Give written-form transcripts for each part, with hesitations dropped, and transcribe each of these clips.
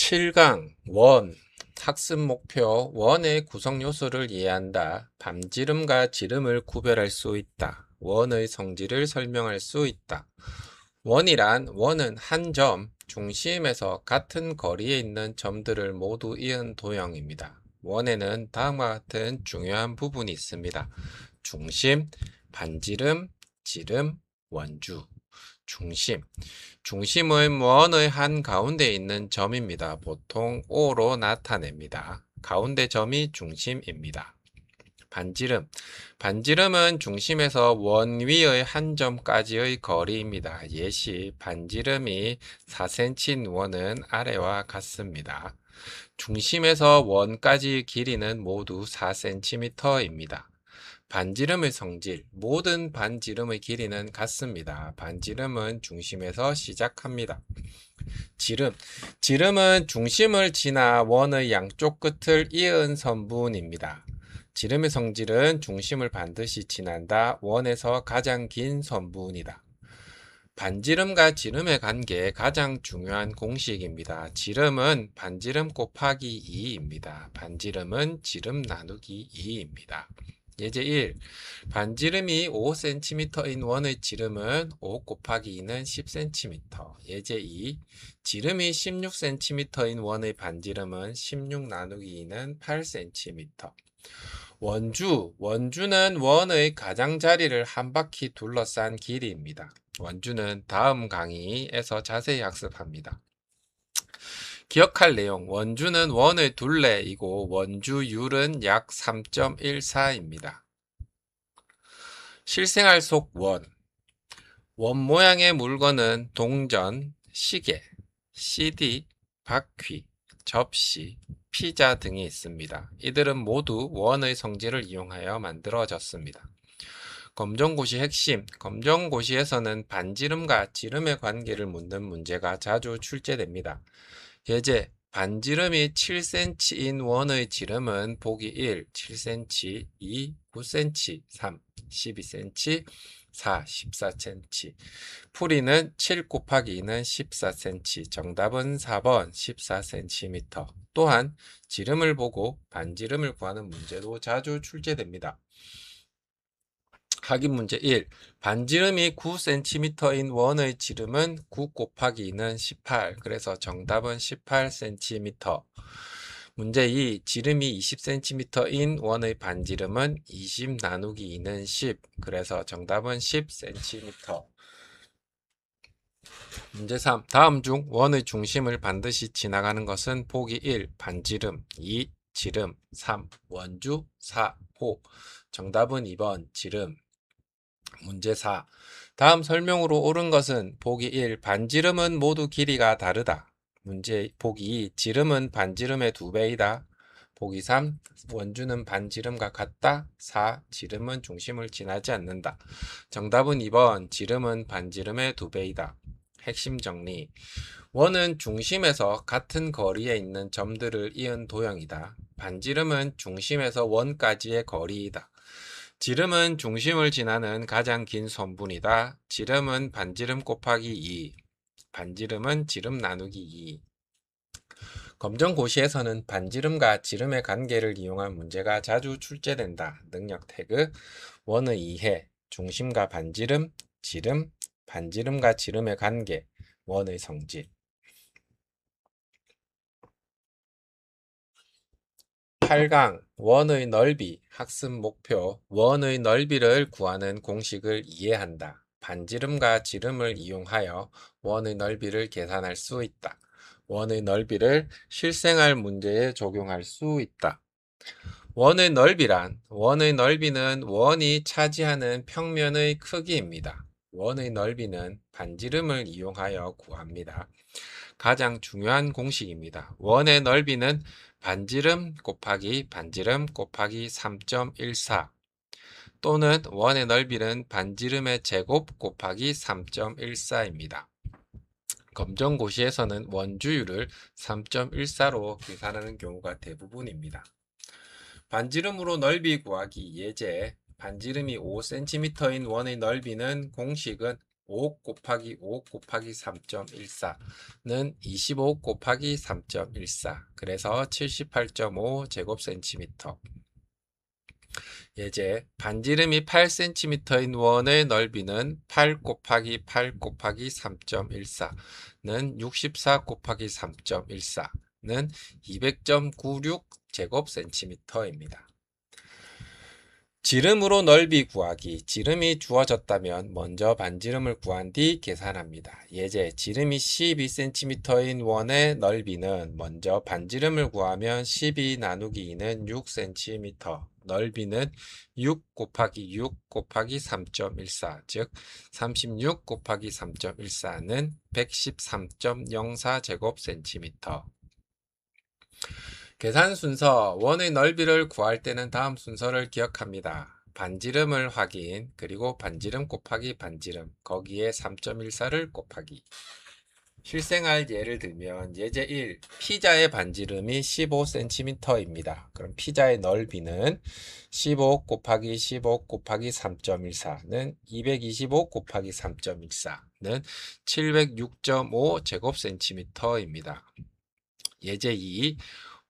7강 원 학습 목표 원의 구성 요소를 이해한다. 반지름과 지름을 구별할 수 있다. 원의 성질을 설명할 수 있다. 원은 한 점, 중심에서 같은 거리에 있는 점들을 모두 이은 도형입니다. 원에는 다음과 같은 중요한 부분이 있습니다. 중심, 반지름, 지름, 원주. 중심은 원의 한 가운데 있는 점입니다. 보통 O로 나타냅니다. 가운데 점이 중심입니다. 반지름은 중심에서 원 위의 한 점까지의 거리입니다. 예시 반지름이 4cm인 원은 아래와 같습니다. 중심에서 원까지의 길이는 모두 4cm입니다. 반지름의 성질, 모든 반지름의 길이는 같습니다. 반지름은 중심에서 시작합니다. 지름은 중심을 지나 원의 양쪽 끝을 이은 선분입니다. 지름의 성질은 중심을 반드시 지난다. 원에서 가장 긴 선분이다. 반지름과 지름의 관계 가장 중요한 공식입니다. 지름은 반지름 곱하기 2입니다. 반지름은 지름 나누기 2입니다. 예제 1. 반지름이 5cm인 원의 지름은 5 곱하기 2는 10cm. 예제 2. 지름이 16cm인 원의 반지름은 16 나누기 2는 8cm. 원주는 원의 가장자리를 한 바퀴 둘러싼 길이입니다. 원주는 다음 강의에서 자세히 학습합니다. 기억할 내용, 원주는 원의 둘레이고 원주율은 약 3.14입니다. 실생활 속 원 모양의 물건은 동전, 시계, CD, 바퀴, 접시, 피자 등이 있습니다. 이들은 모두 원의 성질을 이용하여 만들어졌습니다. 검정고시 핵심, 검정고시에서는 반지름과 지름의 관계를 묻는 문제가 자주 출제됩니다. 예제, 반지름이 7cm인 원의 지름은 보기 1, 7cm, 2, 9cm, 3, 12cm, 4, 14cm. 풀이는 7 곱하기 2는 14cm. 정답은 4번 14cm. 또한 지름을 보고 반지름을 구하는 문제도 자주 출제됩니다. 확인 문제 1. 반지름이 9cm인 원의 지름은 9 곱하기 2는 18. 그래서 정답은 18cm. 문제 2. 지름이 20cm인 원의 반지름은 20 나누기 2는 10. 그래서 정답은 10cm. 문제 3. 다음 중 원의 중심을 반드시 지나가는 것은 보기 1. 반지름, 2. 지름, 3. 원주, 4. 호. 정답은 2번 지름. 문제 4. 다음 설명으로 옳은 것은 보기 1. 반지름은 모두 길이가 다르다. 문제 보기 2. 지름은 반지름의 2배이다. 보기 3. 원주는 반지름과 같다. 4. 지름은 중심을 지나지 않는다. 정답은 2번. 지름은 반지름의 2배이다. 핵심 정리. 원은 중심에서 같은 거리에 있는 점들을 이은 도형이다. 반지름은 중심에서 원까지의 거리이다. 지름은 중심을 지나는 가장 긴 선분이다. 지름은 반지름 곱하기 2. 반지름은 지름 나누기 2. 검정고시에서는 반지름과 지름의 관계를 이용한 문제가 자주 출제된다. 능력 태그, 원의 이해, 중심과 반지름, 지름, 반지름과 지름의 관계, 원의 성질. 8강 원의 넓이 학습 목표 원의 넓이를 구하는 공식을 이해한다. 반지름과 지름을 이용하여 원의 넓이를 계산할 수 있다. 원의 넓이를 실생활 문제에 적용할 수 있다. 원의 넓이는 원이 차지하는 평면의 크기입니다. 원의 넓이는 반지름을 이용하여 구합니다. 가장 중요한 공식입니다. 원의 넓이는 반지름 곱하기 반지름 곱하기 3.14 또는 원의 넓이는 반지름의 제곱 곱하기 3.14입니다. 검정고시에서는 원주율을 3.14로 계산하는 경우가 대부분입니다. 반지름으로 넓이 구하기 예제 반지름이 5cm인 원의 넓이는 공식은 5 곱하기 5 곱하기 3.14는 25 곱하기 3.14. 그래서 78.5 제곱센티미터. 예제 반지름이 8cm인 원의 넓이는 8 곱하기 8 곱하기 3.14는 64 곱하기 3.14는 200.96 제곱센티미터입니다. 지름으로 넓이 구하기. 지름이 주어졌다면 먼저 반지름을 구한 뒤 계산합니다. 예제 지름이 12cm인 원의 넓이는 먼저 반지름을 구하면 12 나누기 2는 6cm, 넓이는 6 곱하기 6 곱하기 3.14, 즉 36 곱하기 3.14는 113.04 제곱센티미터. 계산 순서, 원의 넓이를 구할 때는 다음 순서를 기억합니다. 반지름을 확인, 그리고 반지름 곱하기 반지름, 거기에 3.14를 곱하기. 실생활 예를 들면 예제 1, 피자의 반지름이 15cm입니다. 그럼 피자의 넓이는 15 곱하기 15 곱하기 3.14는 225 곱하기 3.14는 706.5 제곱센티미터입니다. 예제 2,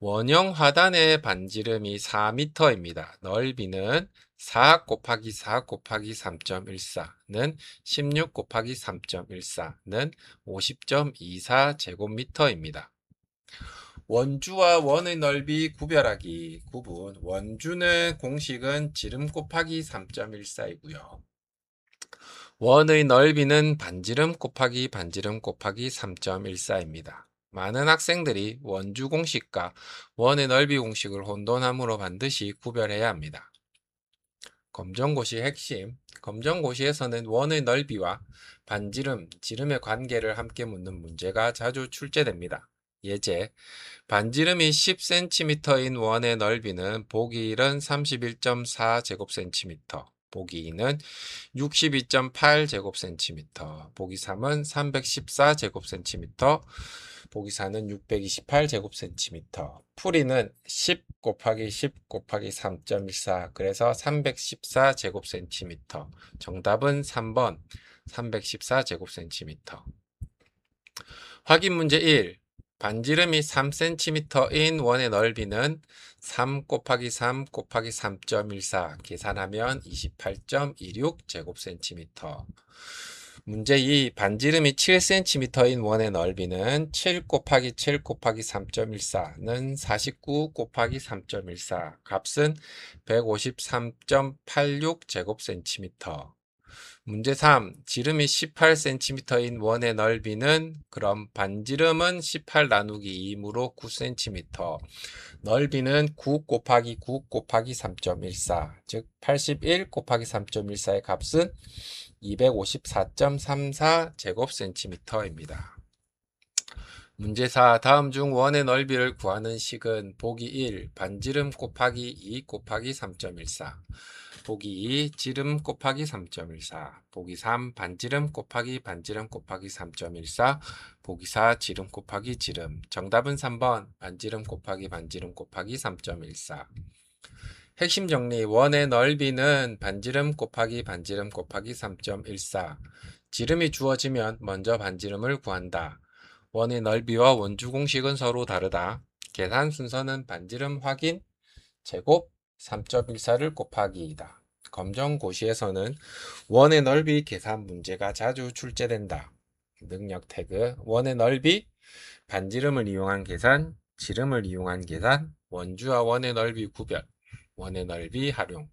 원형 화단의 반지름이 4m입니다. 넓이는 4 곱하기 4 곱하기 3.14는 16 곱하기 3.14는 50.24 제곱미터입니다. 원주와 원의 넓이 구별하기. 구분. 원주는 공식은 지름 곱하기 3.14이고요. 원의 넓이는 반지름 곱하기 반지름 곱하기 3.14입니다. 많은 학생들이 원주 공식과 원의 넓이 공식을 혼돈함으로 반드시 구별해야 합니다. 검정고시 핵심. 검정고시에서는 원의 넓이와 반지름, 지름의 관계를 함께 묻는 문제가 자주 출제됩니다. 예제, 반지름이 10cm인 원의 넓이는 보기 1은 31.4 제곱센티미터, 보기 2는 62.8 제곱센티미터, 보기 3은 314 제곱센티미터, 보기 4는 628 제곱센티미터. 풀이는 10 곱하기 10 곱하기 3.14, 그래서 314 제곱센티미터. 정답은 3번 314 제곱센티미터. 확인 문제 1. 반지름이 3cm인 원의 넓이는 3 곱하기 3 곱하기 3.14 계산하면 28.26 제곱센티미터. 문제 2. 반지름이 7cm인 원의 넓이는 7 곱하기 7 곱하기 3.14는 49 곱하기 3.14, 값은 153.86 제곱센티미터. 문제 3. 지름이 18cm인 원의 넓이는, 그럼 반지름은 18 나누기 2이므로 9cm, 넓이는 9 곱하기 9 곱하기 3.14, 즉 81 곱하기 3.14의 값은 254.34 제곱센티미터입니다. 문제 4. 다음 중 원의 넓이를 구하는 식은 보기 1. 반지름 곱하기 2 곱하기 3.14, 보기 2. 지름 곱하기 3.14, 보기 3. 반지름 곱하기 반지름 곱하기 3.14, 보기 4. 지름 곱하기 지름. 정답은 3번 반지름 곱하기 반지름 곱하기 3.14. 핵심 정리. 원의 넓이는 반지름 곱하기 반지름 곱하기 3.14. 지름이 주어지면 먼저 반지름을 구한다. 원의 넓이와 원주 공식은 서로 다르다. 계산 순서는 반지름 확인, 제곱, 3.14를 곱하기이다. 검정고시에서는 원의 넓이 계산 문제가 자주 출제된다. 능력 태그, 원의 넓이, 반지름을 이용한 계산, 지름을 이용한 계산, 원주와 원의 넓이 구별, 원의 넓이 활용.